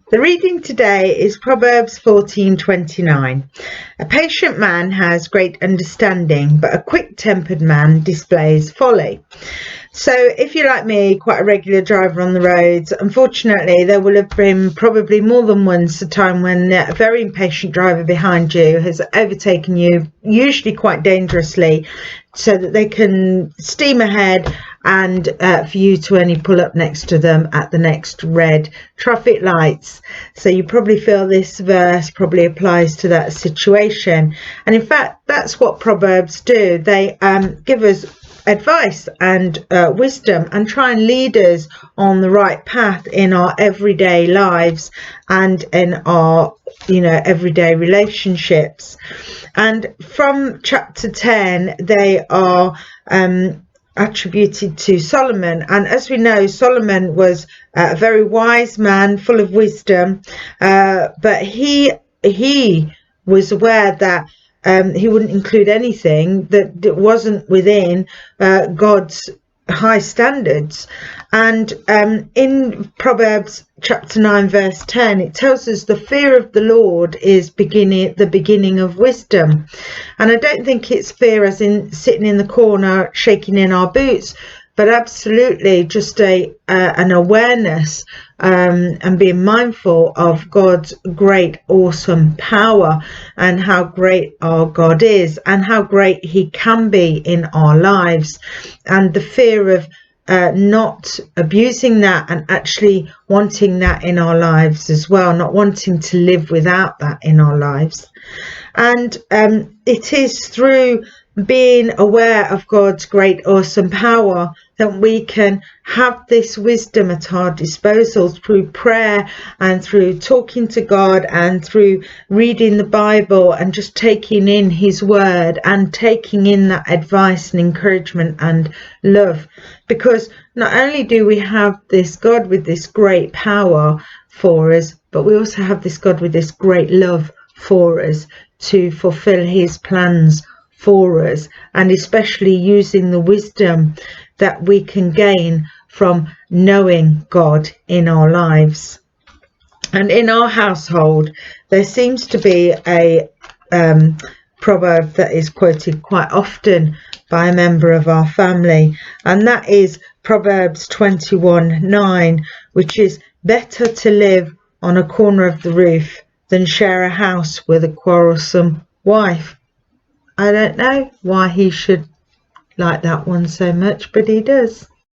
The reading today is Proverbs 14:29. A patient man has great understanding, but a quick-tempered man displays folly. So if you're like me, quite a regular driver on the roads, unfortunately there will have been probably more than once a time when a very impatient driver behind you has overtaken you, usually quite dangerously, so that they can steam ahead and for you to only pull up next to them at the next red traffic lights. So you probably feel this verse probably applies to that situation. And in fact, that's what Proverbs do. They give us advice and wisdom and try and lead us on the right path in our everyday lives and in our everyday relationships. And from chapter 10 they are attributed to Solomon, and as we know, Solomon was a very wise man full of wisdom, but he was aware that he wouldn't include anything that wasn't within God's high standards. And in Proverbs chapter 9 verse 10, it tells us the fear of the Lord is the beginning of wisdom. And I don't think it's fear as in sitting in the corner shaking in our boots, but absolutely just an awareness and being mindful of God's great, awesome power and how great our God is and how great he can be in our lives, and the fear of not abusing that and actually wanting that in our lives as well, not wanting to live without that in our lives. And it is through being aware of God's great, awesome power that we can have this wisdom at our disposal through prayer and through talking to God and through reading the Bible and just taking in his word and taking in that advice and encouragement and love. Because not only do we have this God with this great power for us, but we also have this God with this great love for us to fulfill his plans for us, and especially using the wisdom that we can gain from knowing God in our lives. And in our household there seems to be a proverb that is quoted quite often by a member of our family, and that is Proverbs 21:9, which is better to live on a corner of the roof than share a house with a quarrelsome wife. I don't know why he should like that one so much, but he does.